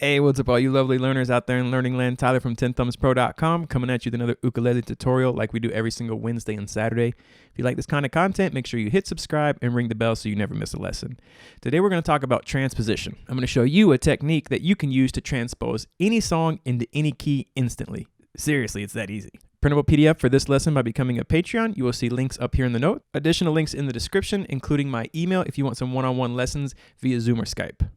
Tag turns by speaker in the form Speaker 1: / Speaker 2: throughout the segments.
Speaker 1: Hey, what's up all you lovely learners out there in learning land? Tyler from 10thumbspro.com coming at you with another ukulele tutorial like we do every single Wednesday and Saturday. If you like this kind of content, make sure you hit subscribe and ring the bell so you never miss a lesson. Today we're going to talk about transposition. I'm going to show you a technique that you can use to transpose any song into any key instantly. Seriously, it's that easy. Printable PDF for this lesson by becoming a Patreon. You will see links up here in the note. Additional links in the description, including my email if you want some one-on-one lessons via Zoom or Skype.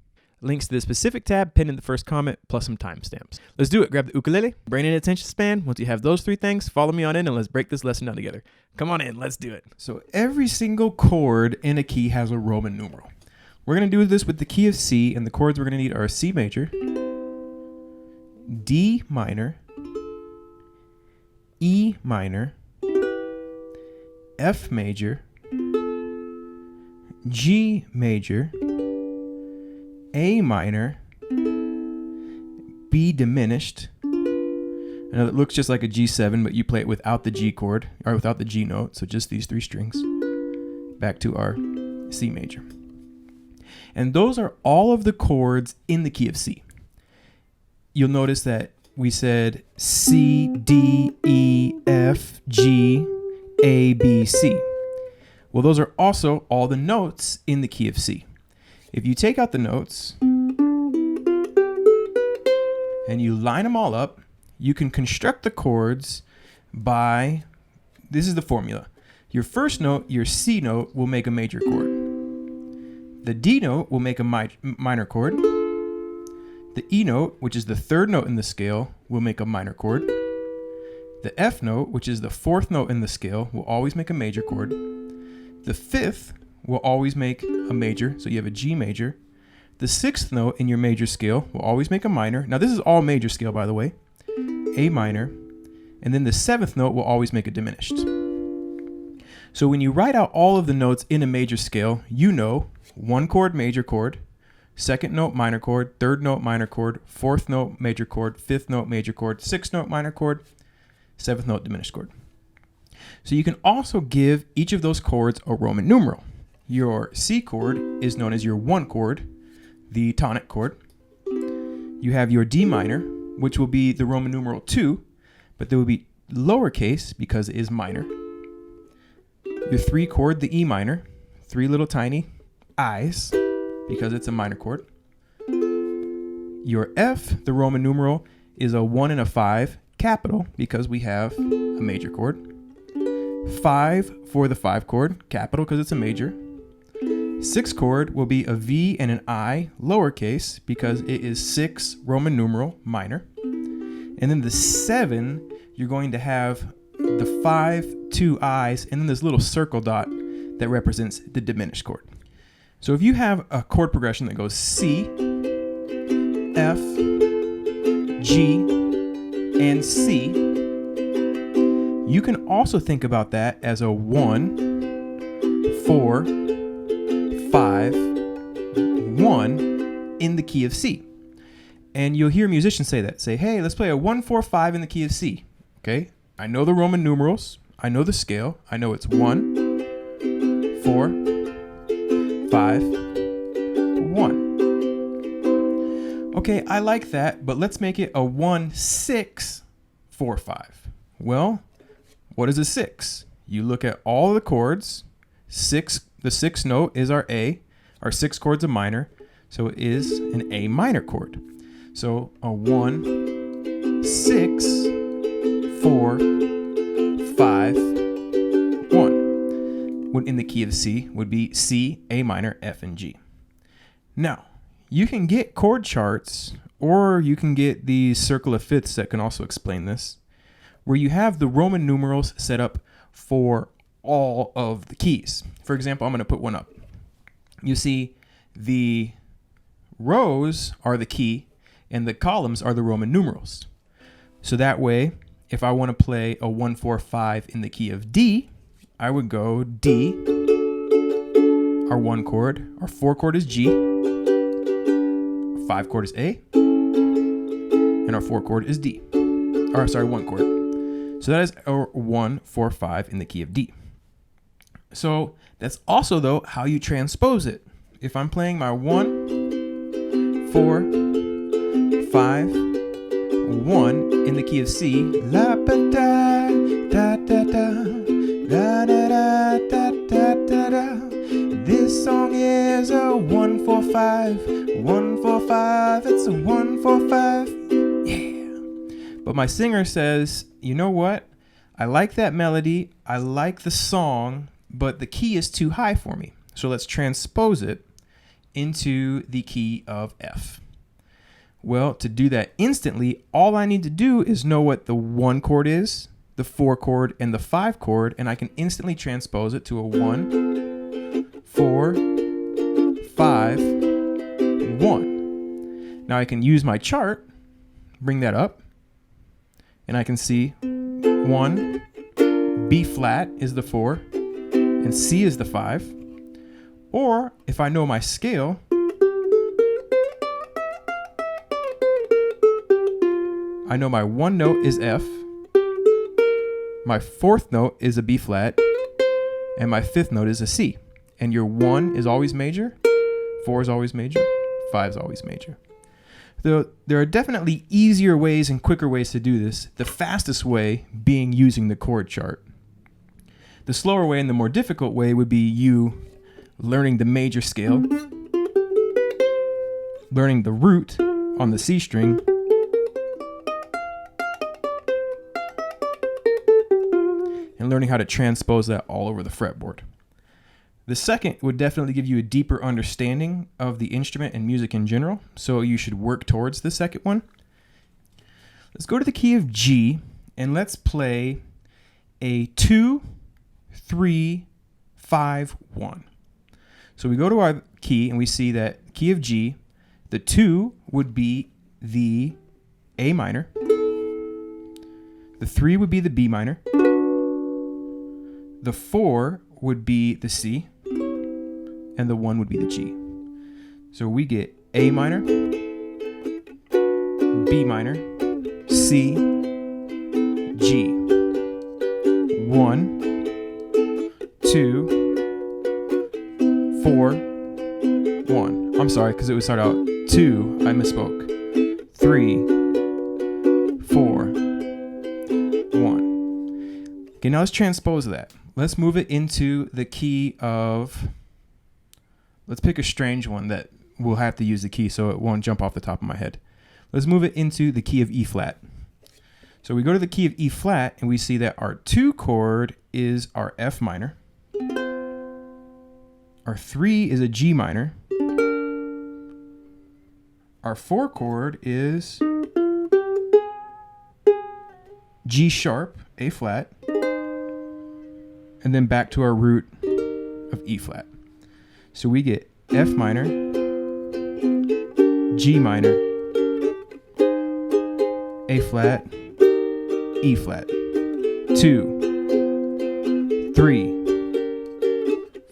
Speaker 1: Links to the specific tab pinned in the first comment, plus some timestamps. Let's do it. Grab the ukulele, brain and attention span. Once you have those three things, follow me on in and let's break this lesson down together. Come on in, let's do it. So every single chord in a key has a Roman numeral. We're going to do this with the key of C, and the chords we're going to need are C major, D minor, E minor, F major, G major, A minor, B diminished. I know it looks just like a G7, but you play it without the G chord, or without the G note, so just these three strings. Back to our C major. And those are all of the chords in the key of C. You'll notice that we said C, D, E, F, G, A, B, C. Well, those are also all the notes in the key of C. If you take out the notes and you line them all up, you can construct the chords by, this is the formula. Your first note, your C note, will make a major chord. The D note will make a minor chord. The E note, which is the third note in the scale, will make a minor chord. The F note, which is the fourth note in the scale, will always make a major chord. The fifth will always make a major, so you have a G major. The sixth note in your major scale will always make a minor. Now this is all major scale, by the way. A minor. And then the seventh note will always make a diminished. So when you write out all of the notes in a major scale, you know one chord, major chord, second note, minor chord, third note, minor chord, fourth note, major chord, fifth note, major chord, sixth note, minor chord, seventh note, diminished chord. So you can also give each of those chords a Roman numeral. Your C chord is known as your 1 chord, the tonic chord. You have your D minor, which will be the Roman numeral 2, but there will be lowercase because it is minor. Your 3 chord, the E minor, 3 little tiny I's because it's a minor chord. Your F, the Roman numeral, is a 1 and a 5, capital, because we have a major chord. 5 for the 5 chord, capital because it's a major. 6 chord will be a V and an I, lowercase, because it is 6 Roman numeral, minor. And then the 7, you're going to have the 5, 2 I's, and then this little circle dot that represents the diminished chord. So if you have a chord progression that goes C, F, G, and C, you can also think about that as a 1, 4, 5, 1 in the key of C. And you'll hear musicians say that. Say, hey, let's play a 1, 4, 5 in the key of C. Okay, I know the Roman numerals. I know the scale. I know it's 1, 4, 5, 1. Okay, I like that, but let's make it a 1, 6, 4, 5. Well, what is a 6? You look at all the chords. 6, the 6th note is our A. Our 6 chord's a minor, so it is an A minor chord. So a 1, 6, 4, 5, 1. When in the key of C would be C, A minor, F, and G. Now, you can get chord charts, or you can get the circle of fifths that can also explain this, where you have the Roman numerals set up for all of the keys. For example, I'm going to put one up. You see, the rows are the key, and the columns are the Roman numerals. So that way, if I want to play a 1, 4, 5 in the key of D, I would go D, our 1 chord, our 4 chord is G, our 5 chord is A, and our 4 chord is D. Or sorry, 1 chord. So that is our 1, 4, 5 in the key of D. So that's also, though, how you transpose it. If I'm playing my 1, 4, 5, 1 in the key of C. La ba da da da da da da da da da da da. This song is a 1-4-5, 1-4-5. It's a 1-4-5. Yeah. But my singer says, you know what? I like that melody. I like the song, but the key is too high for me. So let's transpose it into the key of F. Well, to do that instantly, all I need to do is know what the 1 chord is, the 4 chord, and the 5 chord, and I can instantly transpose it to a 1, 4, 5, 1. Now I can use my chart, bring that up, and I can see 1, B flat is the 4, and C is the 5. Or if I know my scale, I know my 1 note is F, my 4th note is a B flat, and my 5th note is a C. And your 1 is always major, 4 is always major, 5 is always major. There are definitely easier ways and quicker ways to do this, the fastest way being using the chord chart. The slower way and the more difficult way would be you learning the major scale, learning the root on the C string, and learning how to transpose that all over the fretboard. The second would definitely give you a deeper understanding of the instrument and music in general, so you should work towards the second one. Let's go to the key of G, and let's play a 2, 3, 5, 1. So we go to our key, and we see that key of G, the 2 would be the A minor, the 3 would be the B minor, the 4 would be the C, and the 1 would be the G. So we get A minor, B minor, C, G. 1, 2, 4, 1. I'm sorry, because it would start out 2. I misspoke. 3, 4, 1. Okay, now let's transpose that. Let's move it into the key of, let's pick a strange one that we'll have to use the key so it won't jump off the top of my head. Let's move it into the key of E flat. So we go to the key of E flat and we see that our 2 chord is our F minor. Our 3 is a G minor. Our 4 chord is G sharp, A flat, and then back to our root of E flat. So we get F minor, G minor, A flat, E flat, 2, 3,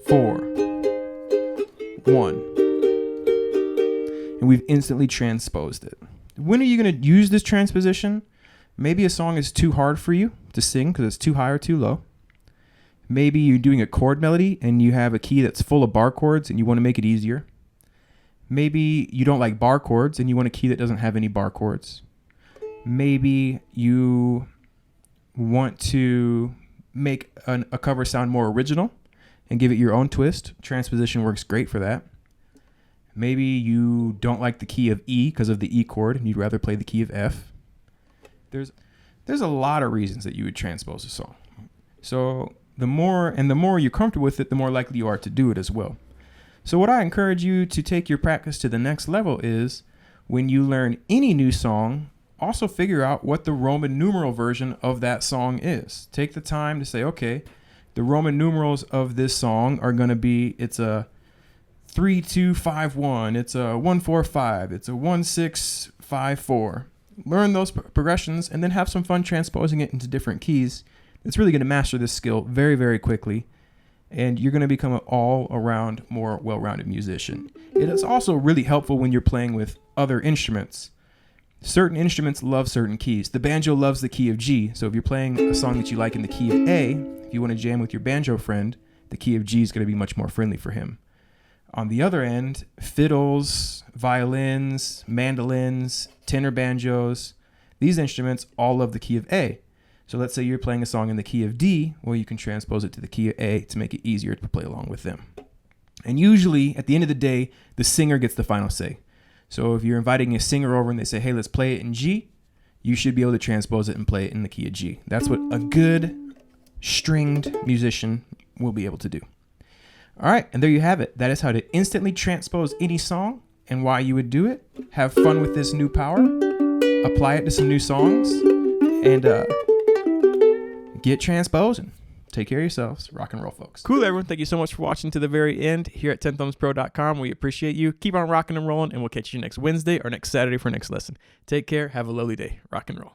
Speaker 1: 4, 1. And we've instantly transposed it. When are you going to use this transposition? Maybe a song is too hard for you to sing because it's too high or too low. Maybe you're doing a chord melody and you have a key that's full of bar chords and you want to make it easier. Maybe you don't like bar chords and you want a key that doesn't have any bar chords. Maybe you want to make a cover sound more original and give it your own twist. Transposition works great for that. Maybe you don't like the key of E because of the E chord and you'd rather play the key of F. There's a lot of reasons that you would transpose a song. So the more you're comfortable with it, the more likely you are to do it as well. So what I encourage you to take your practice to the next level is when you learn any new song, also figure out what the Roman numeral version of that song is. Take the time to say, okay, the Roman numerals of this song are going to be, it's a 3-2-5-1, it's a 1-4-5, it's a 1-6-5-4. Learn those progressions and then have some fun transposing it into different keys. It's really going to master this skill very, very quickly, and you're going to become an all-around, more well-rounded musician. It is also really helpful when you're playing with other instruments. Certain instruments love certain keys. The banjo loves the key of G, so if you're playing a song that you like in the key of A, if you want to jam with your banjo friend, the key of G is going to be much more friendly for him. On the other end, fiddles, violins, mandolins, tenor banjos, these instruments all love the key of A. So let's say you're playing a song in the key of D, well, you can transpose it to the key of A to make it easier to play along with them. And usually, at the end of the day, the singer gets the final say. So if you're inviting a singer over and they say, hey, let's play it in G, you should be able to transpose it and play it in the key of G. That's what a good stringed musician will be able to do. All right, and there you have it. That is how to instantly transpose any song and why you would do it. Have fun with this new power. Apply it to some new songs. And get transposing. Take care of yourselves. Rock and roll, folks. Cool, everyone. Thank you so much for watching to the very end here at 10thumbspro.com. We appreciate you. Keep on rocking and rolling, and we'll catch you next Wednesday or next Saturday for next lesson. Take care. Have a lovely day. Rock and roll.